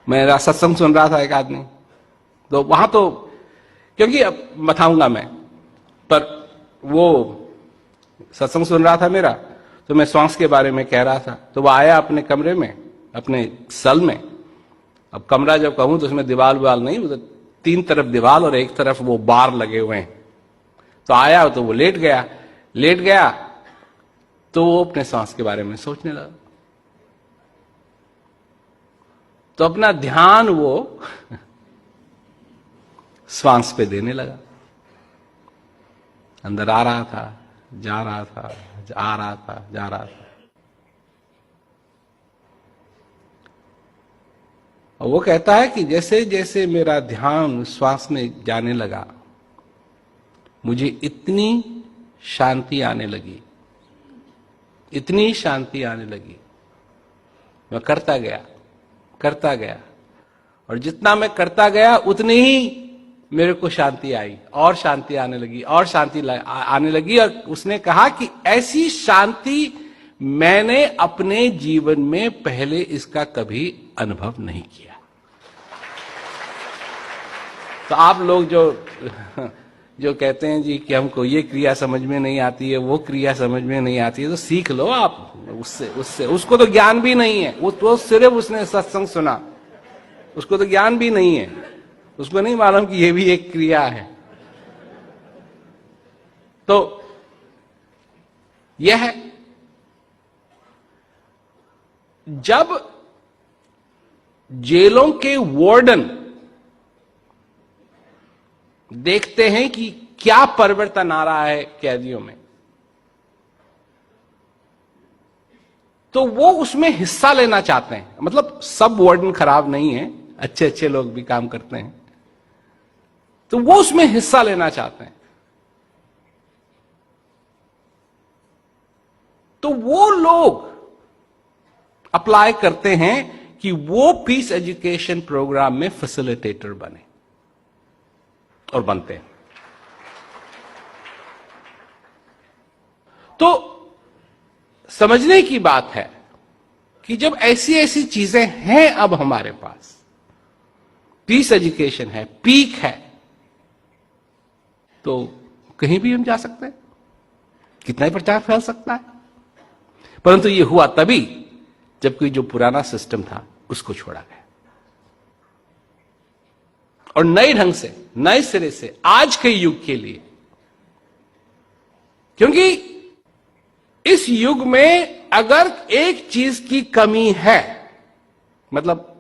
मेरा सत्संग सुन रहा था एक आदमी, तो वहां तो क्योंकि अब बताऊंगा मैं, पर वो सत्संग सुन रहा था मेरा, तो मैं श्वास के बारे में कह रहा था, तो वो आया अपने कमरे में, अपने सेल में। अब कमरा जब कहूं तो उसमें दीवार वाल नहीं, उधर 3 तरफ दीवार और एक तरफ वो बार लगे हुए हैं। तो आया तो वो लेट गया तो वो अपने सांस के बारे में सोचने लगा। तो अपना ध्यान वो श्वास पे देने लगा। अंदर आ रहा था, जा रहा था, आ रहा था, जा रहा था। और वो कहता है कि जैसे जैसे मेरा ध्यान श्वास में जाने लगा, मुझे इतनी शांति आने लगी, इतनी शांति आने लगी। मैं करता गया और जितना मैं करता गया उतनी ही मेरे को शांति आई, और शांति आने लगी, और शांति आने लगी। और उसने कहा कि ऐसी शांति मैंने अपने जीवन में पहले इसका कभी अनुभव नहीं किया। तो आप लोग जो कहते हैं जी कि हमको ये क्रिया समझ में नहीं आती है, वो क्रिया समझ में नहीं आती है, तो सीख लो आप उससे। उसको तो ज्ञान भी नहीं है, वो तो सिर्फ उसने सत्संग सुना, उसको तो ज्ञान भी नहीं है, उसको नहीं मालूम कि ये भी एक क्रिया है। तो यह है, जब जेलों के वार्डन देखते हैं कि क्या परिवर्तन आ रहा है कैदियों में, तो वो उसमें हिस्सा लेना चाहते हैं। मतलब सब वार्डन खराब नहीं है, अच्छे अच्छे लोग भी काम करते हैं, तो वो उसमें हिस्सा लेना चाहते हैं। तो वो लोग अप्लाई करते हैं कि वो पीस एजुकेशन प्रोग्राम में फैसिलिटेटर बने, और बनते हैं। तो समझने की बात है कि जब ऐसी ऐसी चीजें हैं अब हमारे पास, पीस एजुकेशन है, पीक है, तो कहीं भी हम जा सकते हैं, कितना ही प्रचार फैल सकता है। परंतु ये हुआ तभी जबकि जो पुराना सिस्टम था उसको छोड़ा गया, और नए ढंग से, नए सिरे से आज के युग के लिए, क्योंकि इस युग में अगर एक चीज की कमी है, मतलब